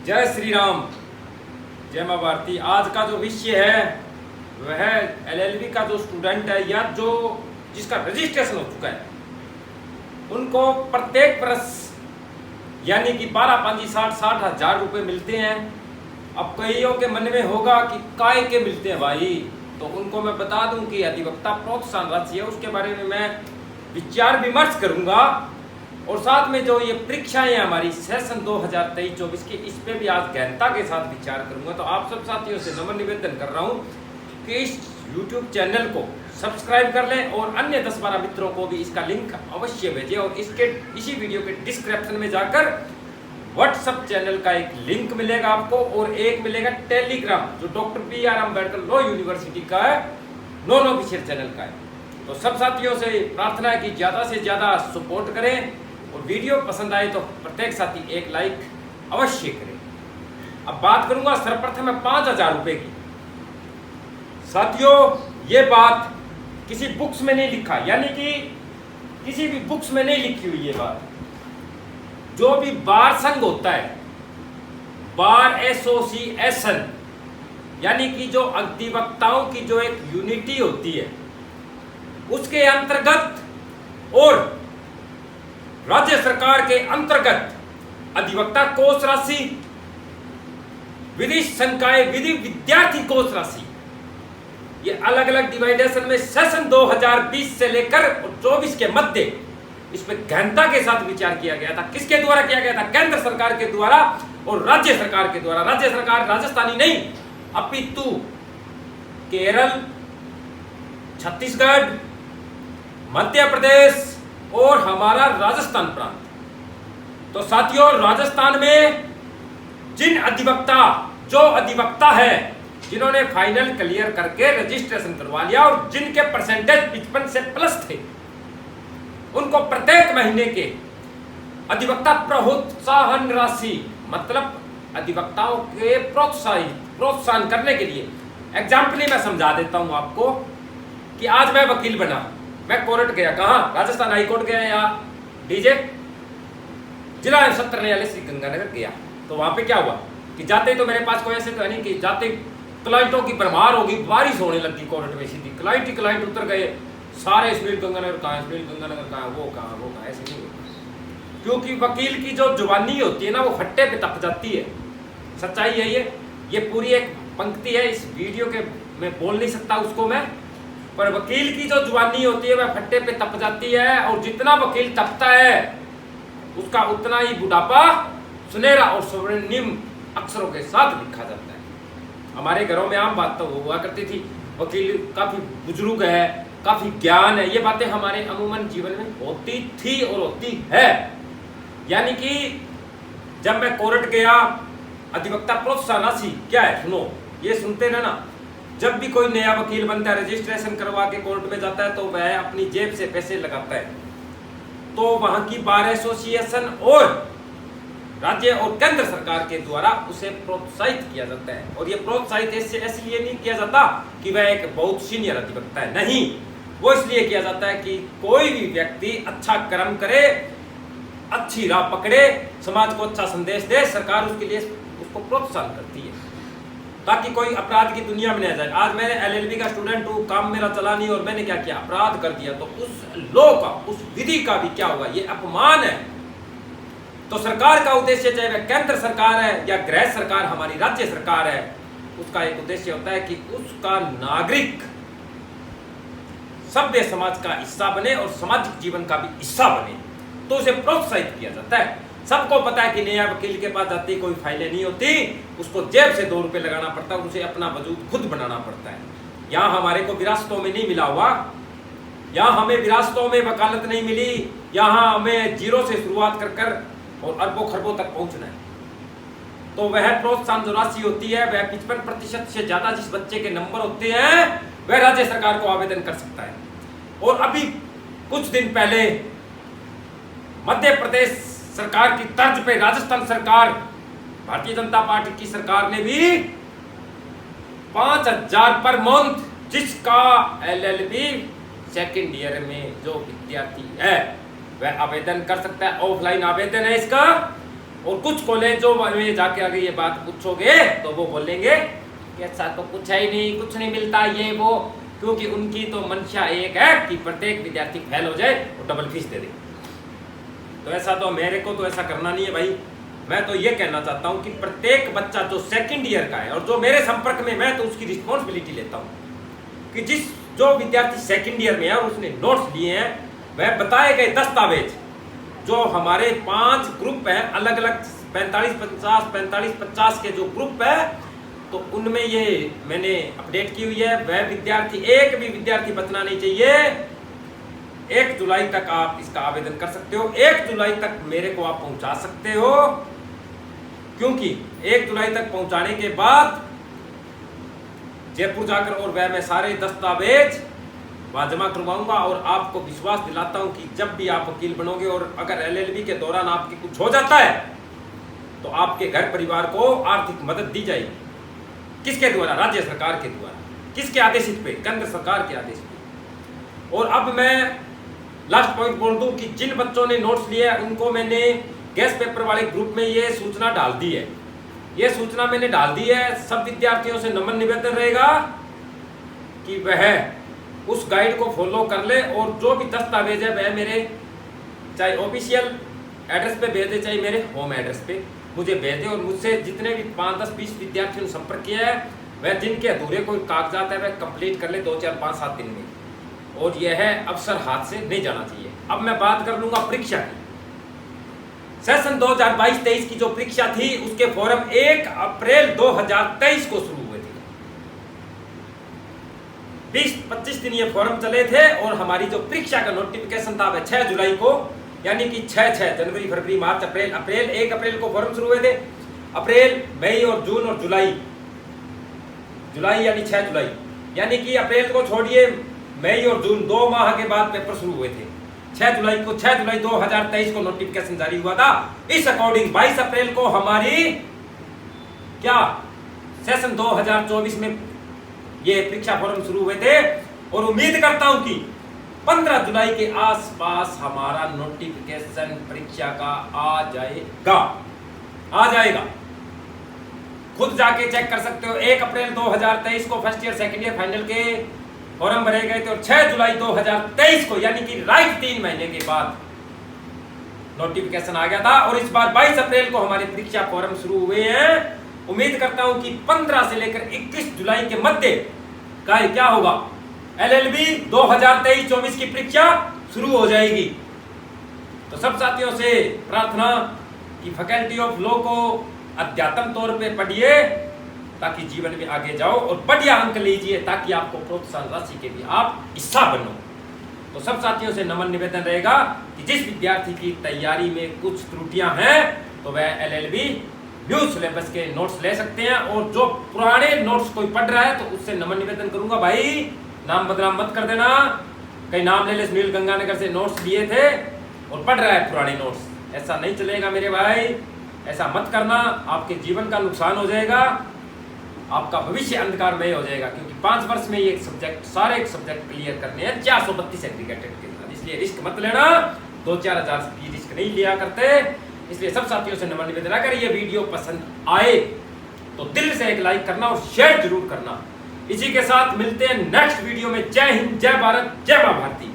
जय श्री राम, जय माँ भारती। आज का जो विषय है वह एलएलबी का जो स्टूडेंट है या जो जिसका रजिस्ट्रेशन हो चुका है उनको प्रत्येक वर्ष यानी कि 12, 5, 60 हजार रुपये मिलते हैं। अब कईयों के मन में होगा कि काय के मिलते हैं भाई, तो उनको मैं बता दूं कि अधिवक्ता प्रोत्साहन राशि है, उसके बारे में मैं विचार विमर्श करूंगा। और साथ में जो ये परीक्षाएं हमारी सेशन 2023-24 की, इस पे भी आज गहनता के साथ विचार करूंगा। तो आप सब साथियों से नम्र निवेदन कर रहा हूं कि इस YouTube चैनल को सब्सक्राइब कर लें और अन्य 10-12 मित्रों को भी इसका लिंक अवश्य भेजें। और इसी वीडियो के डिस्क्रिप्शन में जाकर व्हाट्सएप चैनल का एक लिंक मिलेगा आपको और एक मिलेगा टेलीग्राम जो doctor BR Ambedkar law university का है, नॉन ऑफिशियल चैनल का है। तो सब साथियों से प्रार्थना है कि ज़्यादा से ज़्यादा सपोर्ट करें और वीडियो पसंद आए तो प्रत्येक साथी एक लाइक अवश्य करें। अब बात करूंगा सर्वप्रथम मैं 5,000 रुपये की। साथियों, ये बात किसी बुक्स में नहीं लिखा, यानी कि किसी भी बुक्स में नहीं लिखी हुई ये बात। जो भी बार संघ होता है, बार एसोसिएशन, यानी कि जो अधिवक्ताओं की जो एक यूनिटी होती है, उसके अंतर्गत और राज्य सरकार के अंतर्गत अधिवक्ता कोष राशि, विधि संकाय विधि विद्यार्थी कोष राशि, ये अलग अलग डिवाइडेशन में सेशन 2020 से लेकर 24 के मध्य इस पर गहनता के साथ विचार किया गया था। किसके द्वारा किया गया था? केंद्र सरकार के द्वारा और राज्य सरकार के द्वारा। राज्य सरकार राजस्थानी नहीं अपितु केरल, छत्तीसगढ़, मध्य प्रदेश और हमारा राजस्थान प्रांत। तो साथियों, राजस्थान में जिन जो अधिवक्ता है जिन्होंने फाइनल क्लियर करके रजिस्ट्रेशन करवा लिया और जिनके परसेंटेज 55 से प्लस थे, उनको प्रत्येक महीने के अधिवक्ता प्रोत्साहन राशि, मतलब अधिवक्ताओं के प्रोत्साहन करने के लिए, एग्जाम्पली मैं समझा देता हूं आपको कि आज मैं वकील बना, मैं कोर्ट गया, कहाँ? राजस्थान हाई कोर्ट गया या डीजे जिला सत्र न्यायालय श्री गंगानगर गया। तो वहां पे क्या हुआ कि जाते तो मेरे पास कोई ऐसे तो नहीं कि जाते क्लाइंटों की भरमार होगी, बारिश होने लगी कोर्ट में, सीधी क्लाइंट उतर गए सारे। सुनील गंगानगर कहाँ, सुनील गंगानगर कहाँ, वो कहाँ, ऐसे नहीं होता। क्योंकि वकील की जो जुबानी होती है ना, वो फट्टे पे तप जाती है। सच्चाई है ये पूरी एक पंक्ति है, इस वीडियो के मैं बोल नहीं सकता उसको मैं, पर वकील की जो जुबानी होती है वह फट्टे पे तप जाती है। और जितना वकील तपता है उसका उतना ही बुढ़ापा सुनहरा और स्वर्णिम अक्षरों के साथ लिखा जाता है। हमारे घरों में आम बात तो हुआ करती थी, वकील काफी बुजुर्ग है, काफी ज्ञान है, ये बातें हमारे अमूमन जीवन में होती थी और होती है। यानी कि जब मैं कोर्ट गया, अधिवक्ता प्रोत्साहन राशि क्या है सुनो, ये सुनते रहना। जब भी कोई नया वकील बनता है, रजिस्ट्रेशन करवा के कोर्ट में जाता है, तो वह अपनी जेब से पैसे लगाता है। तो वहां की बार एसोसिएशन और राज्य और केंद्र सरकार के द्वारा उसे प्रोत्साहित किया जाता है। और ये प्रोत्साहित इसलिए नहीं किया जाता कि वह एक बहुत सीनियर अधिवक्ता है, नहीं, वो इसलिए किया जाता है कि कोई भी व्यक्ति अच्छा कर्म करे, अच्छी राह पकड़े, समाज को अच्छा संदेश दे, सरकार उसके लिए उसको प्रोत्साहन करती है ताकि कोई अपराध की दुनिया में न जाए। आज मैं एलएलबी का स्टूडेंट हूँ, काम मेरा चला नहीं और मैंने क्या किया, अपराध कर दिया, तो उस लॉ का, उस विधि का भी क्या हुआ, ये अपमान है। तो सरकार का उद्देश्य, चाहे वह केंद्र सरकार है या गृह सरकार हमारी राज्य सरकार है, उसका एक उद्देश्य होता है कि उसका नागरिक सभ्य समाज का हिस्सा बने और सामाजिक जीवन का भी हिस्सा बने, तो उसे प्रोत्साहित किया जाता है। सबको पता है कि नया वकील के पास जाती कोई फाइलें नहीं होती, उसको जेब से 2 रुपए लगाना पड़ता है, उसे अपना वजूद खुद बनाना पड़ता है। यहाँ हमारे को विरासतों में नहीं मिला हुआ, यहाँ हमें विरासतों में वकालत नहीं मिली, यहाँ हमें जीरो से शुरुआत कर और अरबों खरबों तक पहुंचना है। तो वह प्रोत्साहन जो राशि होती है, वह 55% से ज्यादा जिस बच्चे के नंबर होते हैं वह राज्य सरकार को आवेदन कर सकता है। और अभी कुछ दिन पहले मध्य प्रदेश सरकार की तर्ज पे राजस्थान सरकार, भारतीय जनता पार्टी की सरकार ने भी 5,000 पर मंथ, जिसका एलएलबी सेकेंड ईयर में जो विद्यार्थी है वह आवेदन कर सकता है। ऑफलाइन आवेदन है इसका, और कुछ कॉलेजों में जाके अगर ये बात पूछोगे तो वो बोलेंगे कि ऐसा तो कुछ है ही नहीं, कुछ नहीं मिलता ये वो, क्योंकि उनकी तो मंशा एक है कि प्रत्येक विद्यार्थी फेल हो जाए और डबल फीस दे दे। तो ऐसा तो मेरे को तो ऐसा करना नहीं है भाई। मैं तो ये कहना चाहता हूँ कि प्रत्येक बच्चा जो सेकंड ईयर का है और जो मेरे संपर्क में, मैं तो उसकी रिस्पॉन्सिबिलिटी लेता हूँ कि जो विद्यार्थी सेकंड ईयर में है और उसने नोट्स लिए हैं, वह बताए गए दस्तावेज जो हमारे 5 ग्रुप हैं अलग अलग 45-50 के जो ग्रुप है, तो उनमें ये मैंने अपडेट की हुई है। वह विद्यार्थी, एक भी विद्यार्थी बचना नहीं चाहिए। 1 जुलाई तक आप इसका आवेदन कर सकते हो। 1 जुलाई तक मेरे को आप पहुंचा सकते हो, क्योंकि 1 जुलाई तक पहुंचाने के बाद जयपुर जाकर और वह मैं सारे दस्तावेज वहां जमा करवाऊंगा। और आपको विश्वास दिलाता हूं कि जब भी आप वकील बनोगे और अगर LLB के दौरान आपके कुछ हो जाता है तो आपके घर परिवार को आर्थिक मदद दी जाएगी। किसके द्वारा? राज्य सरकार के द्वारा। किसके आदेशित पे? केंद्र सरकार के आदेश पे। और अब मैं लास्ट पॉइंट बोल दूं कि जिन बच्चों ने नोट्स लिए उनको मैंने गैस पेपर वाले ग्रुप में ये सूचना डाल दी है। ये सूचना मैंने डाल दी है। सब विद्यार्थियों से नम्र निवेदन रहेगा कि वह उस गाइड को फॉलो कर ले और जो भी दस्तावेज है वह मेरे चाहे ऑफिशियल एड्रेस पे भेज दे, चाहे मेरे होम एड्रेस पे मुझे भेज दे। और मुझसे जितने भी 5, 10, 20 विद्यार्थियों ने संपर्क किया है, वह जिनके अधूरे कोई कागजात है वह कंप्लीट कर ले 2, 4, 5, 7 दिन में। और यह है अवसर हाथ से नहीं जाना चाहिए। अब मैं बात कर लूंगा परीक्षा की। सेशन 2022-23 की जो परीक्षा थी उसके फॉर्म 1 अप्रैल 2023 को शुरू हुए थे। 20-25 दिन ये फॉर्म चले थे और हमारी जो परीक्षा का नोटिफिकेशन था वह 6 जुलाई को, यानी कि 6 जनवरी, फरवरी, मार्च, अप्रैल 1 अप्रैल को फॉर्म शुरू हुए थे। अप्रैल, मई और जून और जुलाई यानी 6 जुलाई, यानी कि अप्रैल को छोड़िए, मई और जून 2 माह के बाद पेपर शुरू हुए थे। 6 जुलाई 2023 को नोटिफिकेशन जारी हुआ था। इस अकॉर्डिंग 22 अप्रैल को हमारी क्या सेशन 2024 में ये परीक्षा फॉर्म शुरू हुए थे। और उम्मीद करता हूं कि 15 जुलाई के आसपास हमारा नोटिफिकेशन परीक्षा का आ जाएगा। खुद जाके चेक कर सकते हो। 1 अप्रैल 2023 को first year second year final के फॉर्म भरे गए थे और 6 जुलाई 2023 को, यानी कि राइट 3 महीने के बाद नोटिफिकेशन आ गया था। और इस बार 22 अप्रैल को हमारे परीक्षा फॉर्म शुरू हुए हैं। उम्मीद करता हूं कि 15 से लेकर 21 जुलाई के मध्य का क्या होगा, LLB 2023-24 की परीक्षा शुरू हो जाएगी। तो सब साथियों से प्रार्थना कि फैकल्टी ऑफ लॉ को अध्यात्म तौर पे पढ़िए ताकि जीवन में आगे जाओ और बढ़िया अंक लीजिए ताकि आपको प्रोत्साहन राशि के भी आप हिस्सा बनो। तो सब साथियों से नम्र निवेदन रहेगा कि जिस विद्यार्थी की तैयारी में कुछ त्रुटियां हैं तो वह LLB न्यू सिलेबस के नोट्स ले सकते हैं। और जो पुराने नोट्स कोई पढ़ रहा है तो उससे नम्र निवेदन करूंगा, भाई नाम बदनाम मत कर देना। कहीं नाम ले ले, सुनील गंगानगर से नोट्स लिए थे और पढ़ रहा है पुराने नोट्स। ऐसा नहीं चलेगा मेरे भाई, ऐसा मत करना। आपके जीवन का नुकसान हो जाएगा, आपका भविष्य अंधकारमय हो जाएगा। क्योंकि 5 वर्ष में ये सारे सब्जेक्ट क्लियर करने हैं 432 एग्रीगेटेड के साथ। इसलिए रिस्क मत लेना, 2-4 हज़ार की रिस्क नहीं लिया करते। इसलिए सब साथियों से नम्र निवेदन, अगर ये वीडियो पसंद आए तो दिल से एक लाइक करना और शेयर जरूर करना। इसी के साथ मिलते हैं नेक्स्ट वीडियो में। जय हिंद, जय भारत, जय मां भारती।